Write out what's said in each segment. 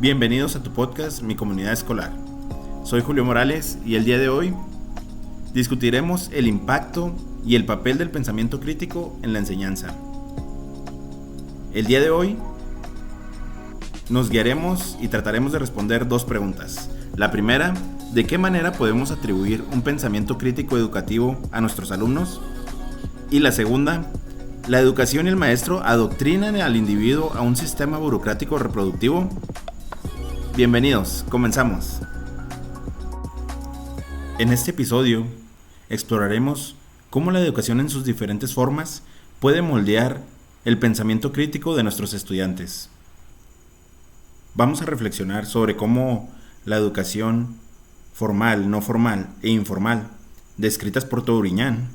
Bienvenidos a tu podcast Mi Comunidad Escolar. Soy Julio Morales y el día de hoy discutiremos el impacto y el papel del pensamiento crítico en la enseñanza. El día de hoy nos guiaremos y trataremos de responder dos preguntas. La primera, ¿de qué manera podemos atribuir un pensamiento crítico educativo a nuestros alumnos? Y la segunda, ¿la educación y el maestro adoctrinan al individuo a un sistema burocrático reproductivo? Bienvenidos, comenzamos. En este episodio exploraremos cómo la educación en sus diferentes formas puede moldear el pensamiento crítico de nuestros estudiantes. Vamos a reflexionar sobre cómo la educación formal, no formal e informal, descritas por Touriñán,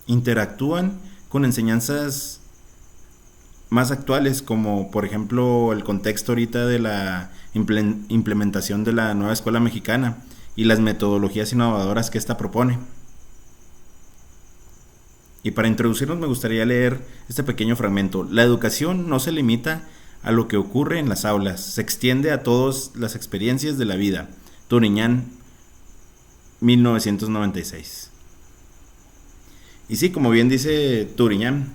interactúan con enseñanzas más actuales, como por ejemplo el contexto ahorita de la implementación de la nueva escuela mexicana y las metodologías innovadoras que ésta propone. Y para introducirnos me gustaría leer este pequeño fragmento. La educación no se limita a lo que ocurre en las aulas, se extiende a todas las experiencias de la vida. Touriñán, 1996. Y sí, como bien dice Touriñán,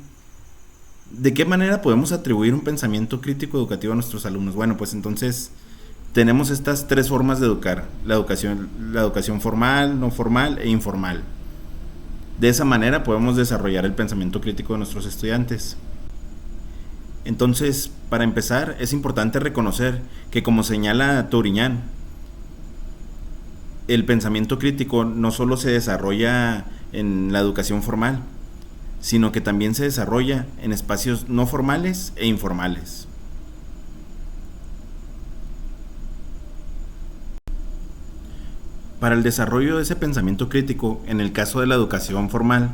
¿de qué manera podemos atribuir un pensamiento crítico educativo a nuestros alumnos? Bueno, pues entonces tenemos estas tres formas de educar: la educación formal, no formal e informal. De esa manera podemos desarrollar el pensamiento crítico de nuestros estudiantes. Entonces, para empezar, es importante reconocer que, como señala Touriñán, el pensamiento crítico no solo se desarrolla en la educación formal, sino que también se desarrolla en espacios no formales e informales. Para el desarrollo de ese pensamiento crítico, en el caso de la educación formal,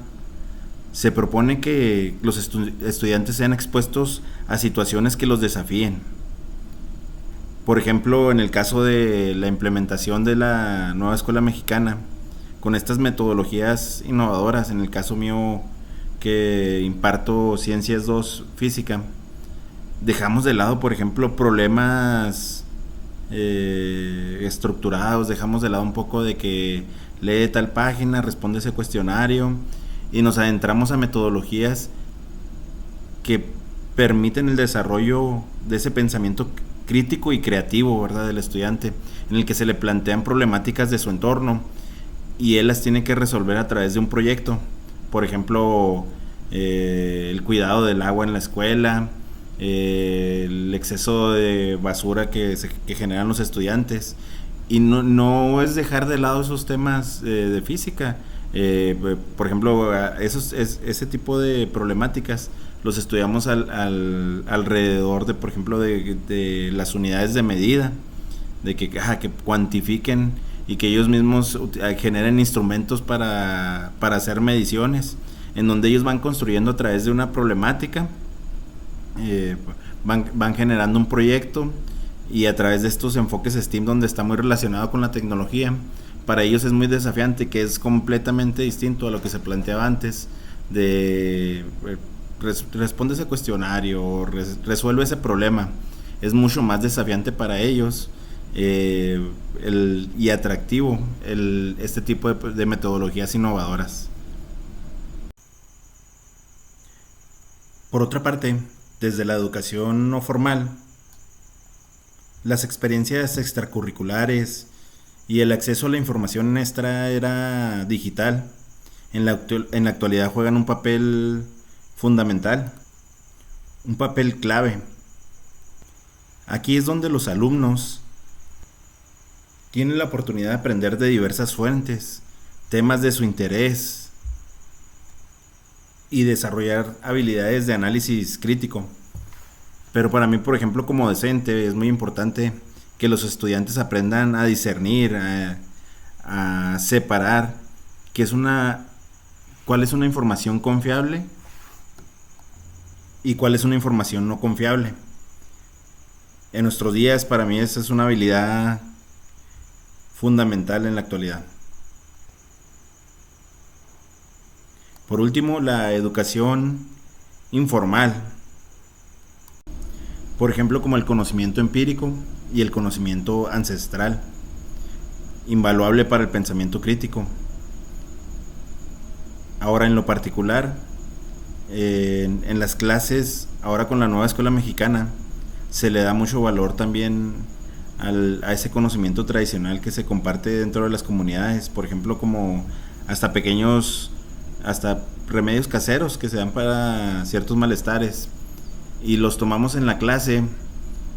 se propone que los estudiantes sean expuestos a situaciones que los desafíen. Por ejemplo, en el caso de la implementación de la nueva escuela mexicana, con estas metodologías innovadoras, en el caso mío que imparto Ciencias 2 Física, dejamos de lado, por ejemplo, problemas estructurados, dejamos de lado un poco de que lee tal página, responde ese cuestionario, y nos adentramos a metodologías que permiten el desarrollo de ese pensamiento crítico y creativo, ¿verdad?, del estudiante, en el que se le plantean problemáticas de su entorno y él las tiene que resolver a través de un proyecto. Por ejemplo, el cuidado del agua en la escuela, el exceso de basura que generan los estudiantes. Y no es dejar de lado esos temas de física. Por ejemplo, ese tipo de problemáticas los estudiamos alrededor de, por ejemplo, de las unidades de medida, de que cuantifiquen y que ellos mismos generen instrumentos para hacer mediciones, en donde ellos van construyendo a través de una problemática, van generando un proyecto, y a través de estos enfoques STEAM, donde está muy relacionado con la tecnología, para ellos es muy desafiante, que es completamente distinto a lo que se planteaba antes de responde ese cuestionario, resuelve ese problema. Es mucho más desafiante para ellos y atractivo este tipo de metodologías innovadoras. Por otra parte, desde la educación no formal, las experiencias extracurriculares y el acceso a la información en esta era digital en la actualidad juegan un papel fundamental, un papel clave. Aquí es donde los alumnos tienen la oportunidad de aprender de diversas fuentes, temas de su interés, y desarrollar habilidades de análisis crítico. Pero para mí, por ejemplo, como docente, es muy importante que los estudiantes aprendan a discernir, a separar cuál es una información confiable y cuál es una información no confiable. En nuestros días, para mí, esa es una habilidad fundamental en la actualidad. Por último, la educación informal. Por ejemplo, como el conocimiento empírico y el conocimiento ancestral, invaluable para el pensamiento crítico. Ahora, en lo particular, en las clases, ahora con la nueva escuela mexicana, se le da mucho valor también a ese conocimiento tradicional que se comparte dentro de las comunidades, por ejemplo, como hasta remedios caseros que se dan para ciertos malestares, y los tomamos en la clase,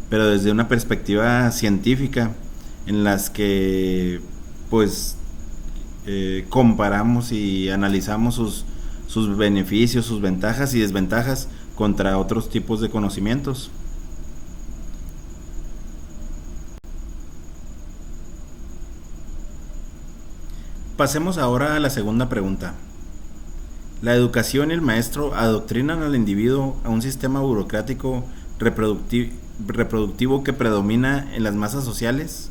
pero desde una perspectiva científica, en las que pues comparamos y analizamos sus beneficios, sus ventajas y desventajas contra otros tipos de conocimientos. Pasemos ahora a la segunda pregunta. ¿La educación y el maestro adoctrinan al individuo a un sistema burocrático reproductivo que predomina en las masas sociales?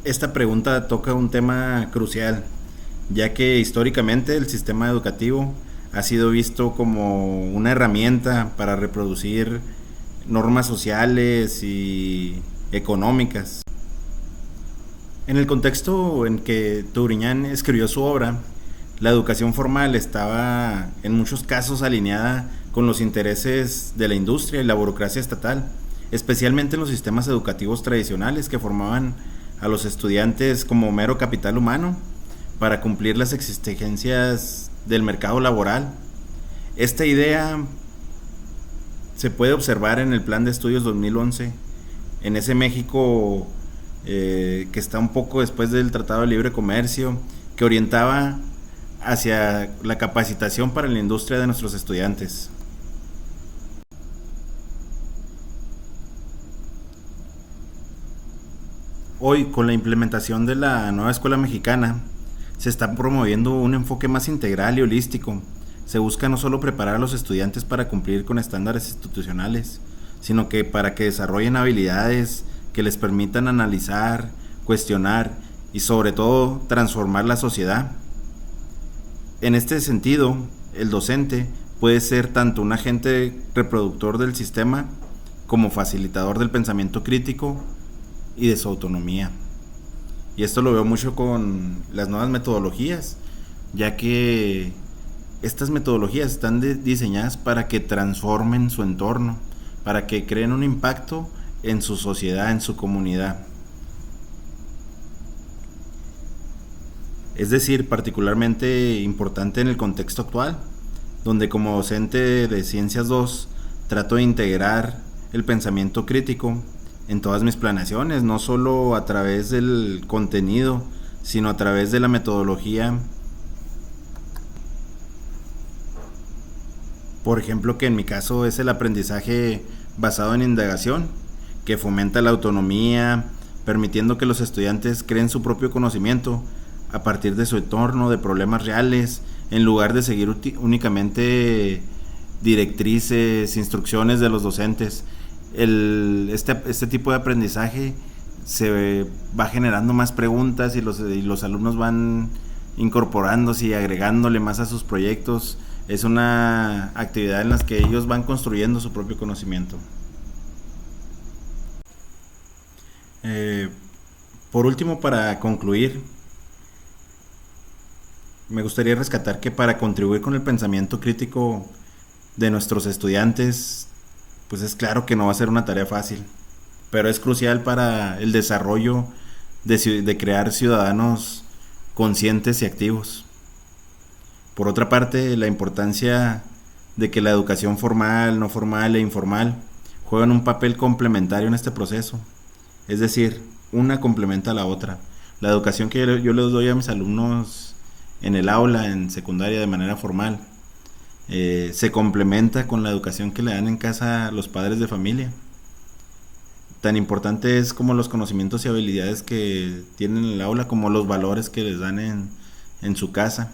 Esta pregunta toca un tema crucial, ya que históricamente el sistema educativo ha sido visto como una herramienta para reproducir normas sociales y económicas. En el contexto en que Touriñán escribió su obra, la educación formal estaba en muchos casos alineada con los intereses de la industria y la burocracia estatal, especialmente en los sistemas educativos tradicionales que formaban a los estudiantes como mero capital humano para cumplir las exigencias del mercado laboral. Esta idea se puede observar en el Plan de Estudios 2011, en ese México que está un poco después del Tratado de Libre Comercio, que orientaba hacia la capacitación para la industria de nuestros estudiantes. Hoy, con la implementación de la nueva escuela mexicana, se está promoviendo un enfoque más integral y holístico. Se busca no solo preparar a los estudiantes para cumplir con estándares institucionales, sino que para que desarrollen habilidades que les permitan analizar, cuestionar y sobre todo transformar la sociedad. En este sentido, el docente puede ser tanto un agente reproductor del sistema como facilitador del pensamiento crítico y de su autonomía. Y esto lo veo mucho con las nuevas metodologías, ya que estas metodologías están diseñadas para que transformen su entorno, para que creen un impacto en su sociedad, en su comunidad. Es decir, particularmente importante en el contexto actual, donde como docente de Ciencias 2 trato de integrar el pensamiento crítico en todas mis planeaciones, no solo a través del contenido, sino a través de la metodología. Por ejemplo, que en mi caso es el aprendizaje basado en indagación, que fomenta la autonomía, permitiendo que los estudiantes creen su propio conocimiento a partir de su entorno, de problemas reales, en lugar de seguir únicamente directrices, instrucciones de los docentes. Este tipo de aprendizaje se va generando más preguntas y los alumnos van incorporándose y agregándole más a sus proyectos. Es una actividad en la que ellos van construyendo su propio conocimiento. Por último, para concluir, me gustaría rescatar que para contribuir con el pensamiento crítico de nuestros estudiantes, pues es claro que no va a ser una tarea fácil, pero es crucial para el desarrollo de crear ciudadanos conscientes y activos. Por otra parte, la importancia de que la educación formal, no formal e informal juegan un papel complementario en este proceso. Es decir, una complementa a la otra. La educación que yo les doy a mis alumnos en el aula, en secundaria, de manera formal, se complementa con la educación que le dan en casa los padres de familia. Tan importante es como los conocimientos y habilidades que tienen en el aula, como los valores que les dan en su casa.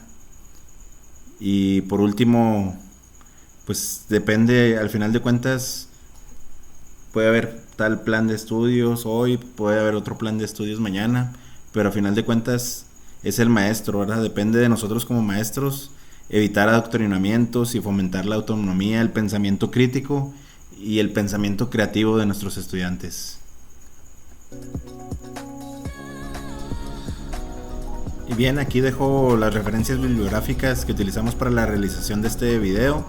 Y por último, pues depende, al final de cuentas, puede haber tal plan de estudios hoy, puede haber otro plan de estudios mañana, pero al final de cuentas es el maestro, ¿verdad? Depende de nosotros como maestros evitar adoctrinamientos y fomentar la autonomía, el pensamiento crítico y el pensamiento creativo de nuestros estudiantes. Y bien, aquí dejo las referencias bibliográficas que utilizamos para la realización de este video,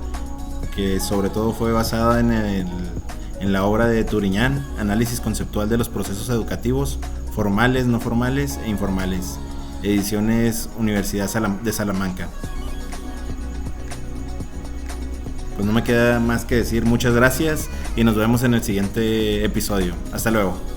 que sobre todo fue basada en la obra de Turiñán, Análisis conceptual de los procesos educativos, formales, no formales e informales, ediciones Universidad de Salamanca. Pues no me queda más que decir muchas gracias y nos vemos en el siguiente episodio. Hasta luego.